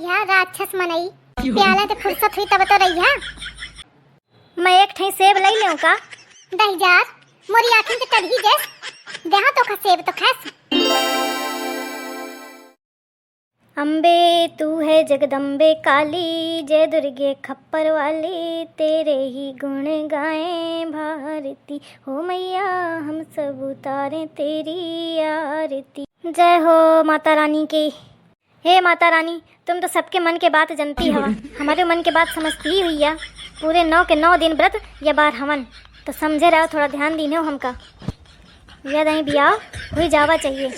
रहिया राक्षस मनई प्याला ते फुर्सत हुई तब तो रहिया। मैं एक ठई सेब लई लेऊं का? दही जार मोरी आँखिन के तड़ही जैस देहा तो खा सेब तो खास। अम्बे तू है जगदम्बे काली, जय दुर्गे खप्पर वाली, तेरे ही गुण गाएं भारती, हो मैया हम सब उतारें तेरी आरती। जय हो माता रानी की। हे माता रानी, तुम तो सबके मन के बात जानती हो, हमारे मन के बात समझती ही हुई है। पूरे 9 के 9 दिन व्रत या बार हवन तो समझे रहो, थोड़ा ध्यान दीने हो हमका। यह नहीं बिया हुई जावा चाहिए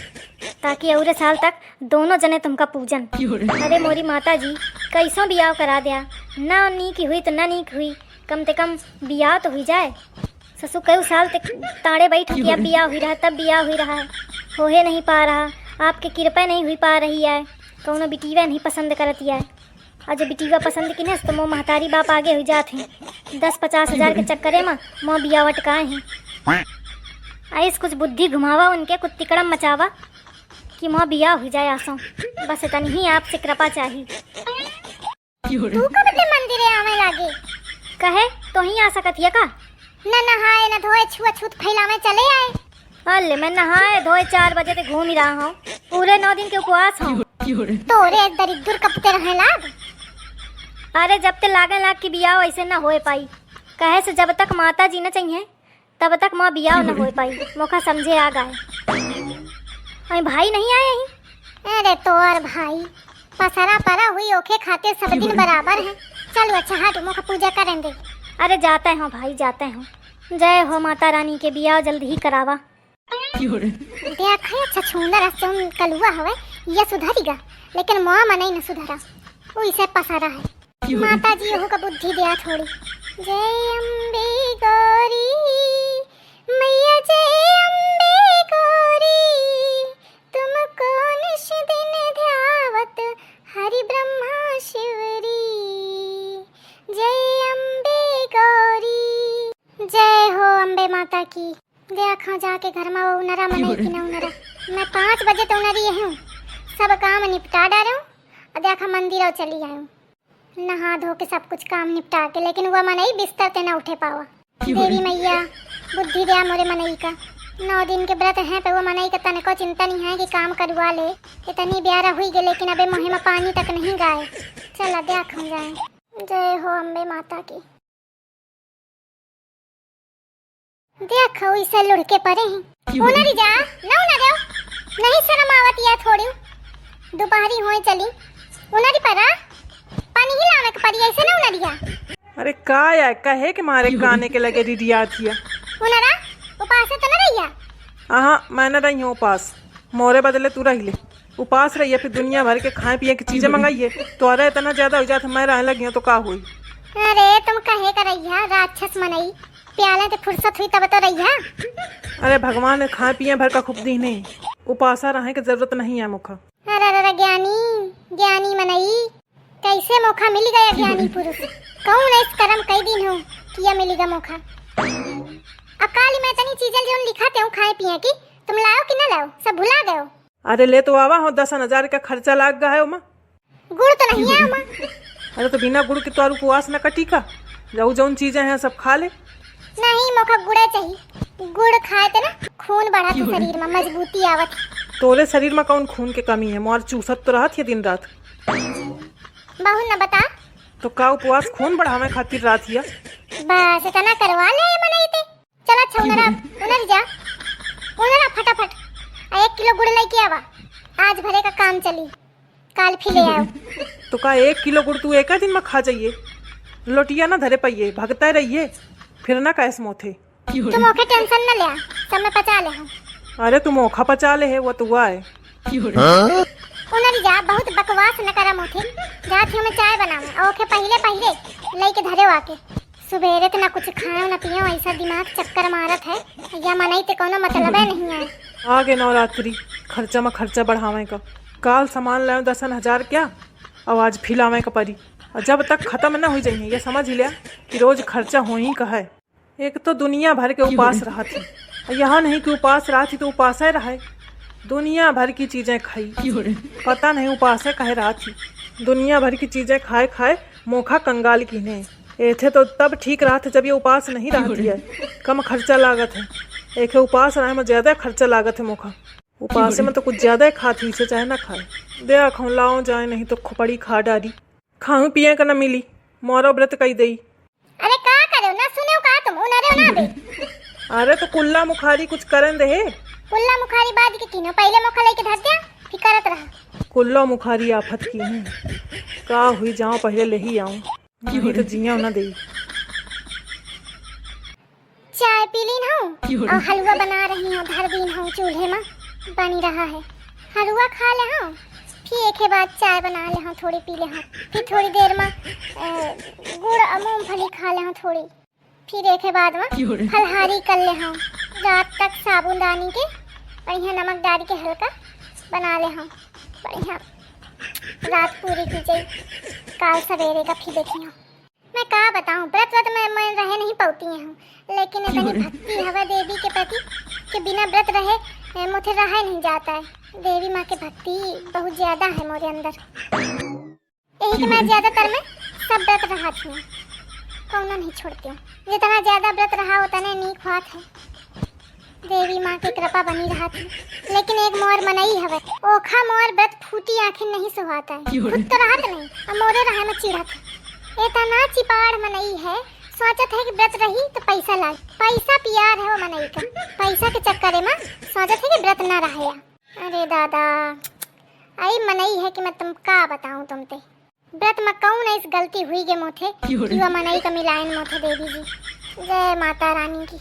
ताकि अगले साल तक दोनों जने तुमका पूजन। अरे मोरी माता जी कैसों बियाह करा दिया, ना नीक हुई तो ना नीक हुई, कम से कम बियाह तो हुई जाए। ससुर कई साल तक ताड़े बैठ कि अब बियाह हुई रहा, तब बियाह हुई रहा है, होहे नहीं पा रहा, आपकी कृपा नहीं हुई पा रही है, कौनो बिटीवा नहीं पसंद करती है। और जब बिटीवा पसंद की न तो मोह महतारी बाप आगे हुई जाते हैं, 10-50 हज़ार के चक्करे में मोह बियाह वटकाए हैं। आइस कुछ बुद्धि घुमावा उनके, कुछ तिकड़म मचावा कि मोह बियाह हुई जाए आसों, बस इतनी ही आपसे कृपा चाहिए। तू कब ते मंदिरे आवे लागे? कहे तो ही आ सकत हिया का? न नहाए न धोए छुआछूत फैलावे चले आए। अल्ले मैं नहाए धोए 4 बजे तक घूम ही रहा हूँ, पूरे 9 दिन के उपवास हूँ। तोरे दरिद्र कपते रहे लाग। अरे जब तक लागे लाग की बियाह ऐसे न होए पाई, कहे से जब तक माता जी न चाहिए तब तक माँ बियाह न हो पाई, मौका समझे आ गए। भाई नहीं आए ही? अरे तो और भाई पसरा परा हुई ओखे खाते सब दिन बराबर हैं। चलो अच्छा हट मौका पूजा करेंगे। अरे जाते हो भाई जाते हो। जय हो माता रानी के बियाह जल्दी ही करावा। देख अच्छा छुंदर सुन कलुआ हवे ये सुधरीगा, लेकिन माँ मन न सुधरा, वो इसे पसरा है। माता जी हो का बुद्धि दिया थोड़ी। जय अम्बे गौरी मैया, जय अम्बे गौरी, तुमको निश दिन ध्यावत हरि ब्रह्मा शिवरी। जय अम्बे गौरी, जय हो अम्बे माता की। देखा जाके घर में वो उनरा मनाई कि न उनरा। मैं 5 बजे तो उनरी हूँ, सब काम निपटा डालूं और देखा मंदिर चली आऊँ, नहा धो के सब कुछ काम निपटा के, लेकिन वह मनई बिस्तर ते न उठे पावा। देवी मैया बुद्धि दिया मोरे मनई का। 9 दिन के व्रत हैं पे वो मनई का तने को चिंता नहीं है कि काम करवा ले। इतनी ब्यारा हुई गई लेकिन अबे मुँह में पानी तक नहीं गाए। चला देख हम जाए। जय हो अम्बे माता की। देखो इसे लुढ़के पड़े हैं। उनरी जा ना उना देव नहीं शर्म आवती है थोड़ी, दोपहरी होए चली उनरी परा पानी हिलावे के पड़ी ऐसे ना उनरिया। अरे का या कहे के मारे गाने के लगे रिडिया थिया उनरा उपास तो न रहिया। हाँ मैं न रही हूँ उपास, मोरे बदले तू रही ले उपास रही है, फिर दुनिया भर के खाए पिए की चीजें मंगाइए तो अरे इतना ज्यादा हो जाता मैं रहने लगी हूँ तो का हुई। अरे तुम कहे कर रहिया राक्षस मनई प्याले ते फुर्सत हुई तब तो रहिया। अरे भगवान ने खाए पिए भर का खूब दी नहीं, उपासा रहे की जरूरत नहीं है मुखा। अरे ज्ञानी ज्ञानी मनई कैसे मौका मिल गया ज्ञानी पुरुष, कौन इस कर्म कई दिन हो किया मिलेगा मौका। अकाली मैं तनी चीजें जो लिखाते हूँ खाए पिए की, तुम लाओ कि न लाओ सब भुला गए। अरे ले तो आवा हो 10,000 का खर्चा लाग गया है उमा। गुड़ तो नहीं है उमा। अरे तो बिना गुड़ के तो उपवास न कटी का, जाऊ जौन चीजें हैं सब खा ले। नहीं मौका गुड़ा चाहिए, गुड़ खाए थे ना खून बढ़ा तो शरीर में मजबूती आवत। तोरे शरीर में कौन खून के कमी है, मोर चूसत तो रहत है दिन रात। बहु न बता तो का उपवास खून बढ़ावे खातिर रात हिया। बस इतना करवा ले मनई ते। चल अच्छा उनरा उनर जा उनरा फटाफट 1 किलो गुड़ लेके आवा, आज भरे का काम चली, काल फिर ले आओ। तो का 1 किलो गुड़ तू एक दिन में खा जाइए, लोटिया ना धरे पाइए भगता रहिए फिर ना कैस मोथे। तुम ओके टेंशन न ले, सब मैं पचा ले हूं। अरे तुम ओखा पचा ले है वो तो हुआ है। उनरी जा बहुत बकवास न करा मोथे, जाती हूं मैं चाय बनावे ओके पहले लेके धरे आके। सुबेरे तो ना कुछ खाए न पियो, ऐसा दिमाग चक्कर मारत है या मनई ते कोनो मतलब है नहीं है। आगे नवरात्रि खर्चा में खर्चा बढ़ावे का, काल सामान लाओ 10,000 क्या और आज फिलावे का परी, और जब तक खत्म न हो जाइए ये समझ लिया कि रोज खर्चा हो ही का है। एक तो दुनिया भर के उपास रहा थी, यहाँ नहीं कि उपास रहा थी तो उपास रहा, दुनिया भर की चीजें खाई, पता नहीं उपास कह रहा थी। दुनिया भर की चीजें खाए खाए मोखा कंगाल की ने। ऐथे तो तब ठीक रहा था जब ये उपास नहीं रहती है, कम खर्चा लागत है। एक उपास रहे में ज्यादा खर्चा लागत है मोखा। उपास में तो कुछ ज्यादा ही खाती से चाहे ना खाए। दे खाऊं लाओ जाए नहीं तो खोपड़ी खा डाली। खाऊं पिए का न मिली मोरा व्रत कही दई। अरे का करे ना सुने का तुम उनारे ना बे। अरे तो कुल्ला मुखारी कुछ करन दे। कुल्ला मुखारी बाद के किनो पहले मोखा लेके धर दिया फिर करत रहा। कुल्ला मुखारी आफत की है का हुई जाऊं पहले ले ही आऊं नहीं तो जिया ना दे। चाय पी ली हूँ और हलवा बना रही हूँ, धर दी हूँ चूल्हे में बनी रहा है। हलवा खा ले हूँ फिर एक के बाद चाय बना ले हूँ, थोड़ी पी ले हूँ। फिर थोड़ी देर में गुड़ और मूंगफली खा ले हूँ थोड़ी। फिर एक के बाद में फलहारी कर ले हूँ। रात तक साबुनदानी के बढ़िया नमक डाल के हल्का बना ले हूँ बढ़िया। रात पूरी की जाए काल सवेरे का फिर देखी हूँ। मैं का बताऊँ व्रत मैं रह नहीं पाती हूँ, लेकिन इतनी भक्ति हवा देवी के प्रति के बिना व्रत रहे मुझे रहा नहीं जाता है। देवी माँ की भक्ति बहुत ज्यादा है मेरे अंदर, यही कि मैं ज्यादातर में सब व्रत रहाती हूँ, कौन नहीं छोड़ती हूँ। जितना ज्यादा व्रत रहा उतना नीक बात है, देवी माँ की कृपा बनी रहा थी। लेकिन एक मोर मनई हवे ओखा मोर व्रत फूटी आंखें नहीं सुहाता है। खुद तो राहत नहीं और मोरे रहा में चिढ़ा था। इतना चिपाड़ मनई है, सोचत है कि व्रत रही तो पैसा लाए। पैसा प्यार है वो मनई का, पैसा के चक्कर में सोचत है कि व्रत ना रहे। अरे दादा आई मनई है कि मैं तुम का बताऊं तुमते। व्रत में कौन इस गलती हुई गे मोथे कि वो मनई का मिलायन मोथे देवी जी। जय माता रानी की।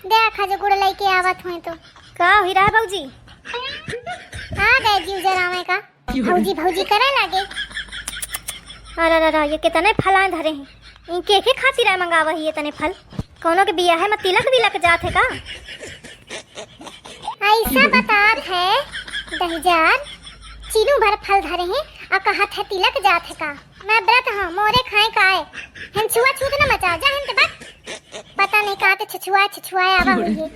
देखा जो गुड़ लेके आवत हुए तो का हुई रहा भौजी। आ गए जीव जरावे का भौजी भौजी करे लागे। अरे ये कितने फल धरे हैं, इनके के खातिर है मंगावा ही इतने फल। कौनों के बिया है मैं तिलक विलक जात है का। ऐसा बात है दहजार चीनू भर फल धरे हैं और कहत है तिलक जात है का। मैं व्रत हाँ मोरे खाए काए हम छुआ छूत न मचा जा हम बस पता नहीं कहा तो छुछुआ आवा हुई है।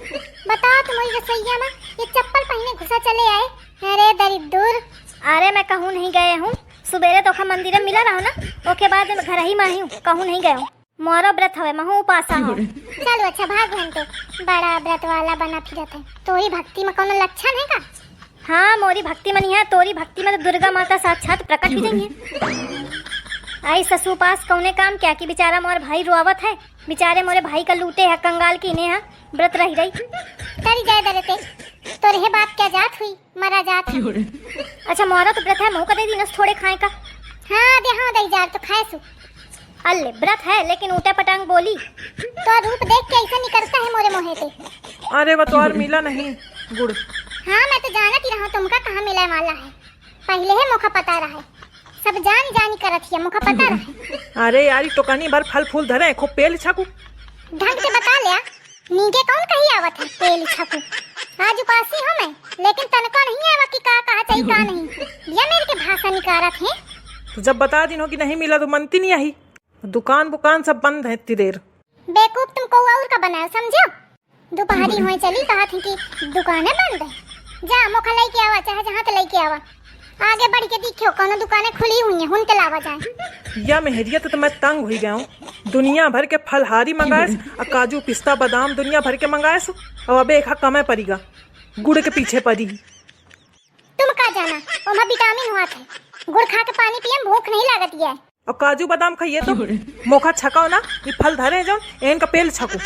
बताओ तुम वही रसोईया में ये चप्पल पहने घुसा चले आए। अरे दरिद्र। अरे मैं कहूँ नहीं गए हूँ, सुबेरे तो खा मंदिर में मिला रहा ना, ओके बाद घर ही में हूँ, कहूँ नहीं गए हूँ। मोरा व्रत हवे महू उपासा हो। चलो अच्छा भाग घंटे बड़ा व्रत वाला बना फिरत है। तोरी भक्ति में कोनो लक्षण है का। हाँ मोरी भक्ति में नहीं है, तोरी भक्ति में तो दुर्गा माता साक्षात प्रकट हो गई है। आई ससु पास कौने काम क्या कि बेचारा मोर भाई रोवत है। बेचारे मोरे भाई का लूटे है कंगाल की ने है व्रत रही तरी जाए दरते तोरे है बात क्या जात हुई मरा जात है। अच्छा मोरा तो व्रत है मुँह का दे दिनस थोड़े खाए का। हाँ दे जार तो खाए सु अल्ले व्रत है लेकिन ऊटे पटांग बोली तो रूप देख के ऐसा निकलता है मोरे मोहे पे। अरे वो तो और मिला नहीं गुड़। हाँ मैं तो जानती रहा तुमका कहाँ मिला वाला है, पहले है मुखा पता रहा है, सब जानी करत है मुखा पता रहा। अरे यार तो कनी बार फल फूल धरे खूब पेल छाकू ढंग से बता लिया नीगे कौन कही आवत है पेल छाकू। आज उपासी हूँ मैं लेकिन तनको नहीं आवा कि का कहा चाहिए का नहीं, ये मेरे के भाषा निकारत है। तो जब बता दिन हो कि नहीं मिला तो मनती नहीं आई। दुकान बुकान सब बंद है इतनी देर। बेवकूफ तुम को और का बनाया समझो। दोपहरी हुए चली कहा थी कि दुकानें बंद है, जा मोखा लेके आवा चाहे जहाँ तो लेके आवा। आगे बढ़ के देखियो कोनो दुकानें खुली हुई हैं हुन के लावा जाए। या मेहरियत तो मैं तंग हुई गया हूँ। दुनिया भर के फलहारी मंगाए और काजू पिस्ता बादाम दुनिया भर के मंगाए और अब एक कमे पड़ेगा गुड़ के पीछे पड़ी। तुम का जाना ओमा विटामिन हुआ थे, गुड़ खा के पानी पिए भूख नहीं लागत है। और काजू बादाम खाइए तो मोखा छकाओ ना, ये फल धरे जाओ इनका पेल छको।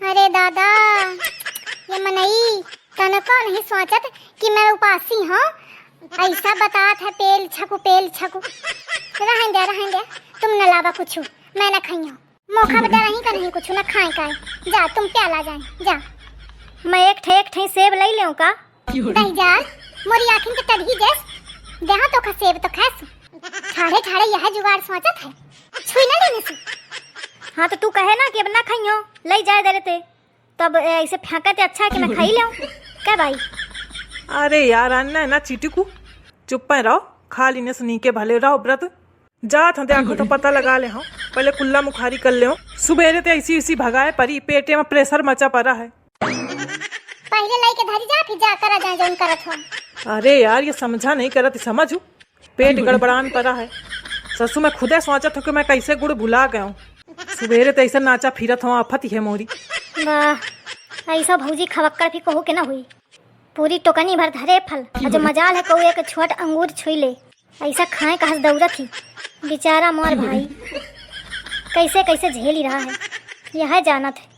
अरे दादा ये मनई तनको नहीं सोचत कि मैं उपासी हूँ, ऐसा बतात है पेल छकू। रहन दे तुम न लावा कुछ मैं न खाई हूँ, मोखा बता रही का नहीं कुछ न खाए का। जा तुम प्याला जाए जा। मैं एक ठे सेब ले लेऊं का। नहीं जा मोरी आँखिन के तड़ही जैस देहा तो खा सेब तो खैस ठाड़े यह जुगाड़ सोचत है छुई न लेने से। हाँ तो तू कहे ना कि अब ना खाई हो ले जाए दे रहते तब ऐसे फेंकते अच्छा है कि मैं खाई लेऊं क्या भाई। अरे यार अन्ना है ना चीटिकू चुप रहो, खा लेने से नीके भले रहो व्रत। जात हते आंखों तो पता लगा ले हाँ पहले कुल्ला मुखारी कर ले। सुबेरे तो ऐसी भगाए परी पेटे में प्रेशर मचा पड़ा है। पहले लाई के धरी जा फिर जा करा जा जोन करत हो। अरे यार ये समझा नहीं करत समझू पेट गड़बड़ान पड़ा है। ससु मैं खुदे सोचत हूँ कि मैं कैसे गुड़ भुला गया हूँ। सवेरे तो ऐसा नाचा फिरत हूँ, आफत ही है मोरी। वाह, ऐसा भौजी खवक्कर भी कहू के ना हुई। पूरी टोकनी भर धरे फल, और जो मजाल है कहू एक छोट अंगूर छुई ले। ऐसा खाए का हंस दौड़त ही। बेचारा मोर भाई कैसे कैसे झेल ही रहा है, यह जानत है।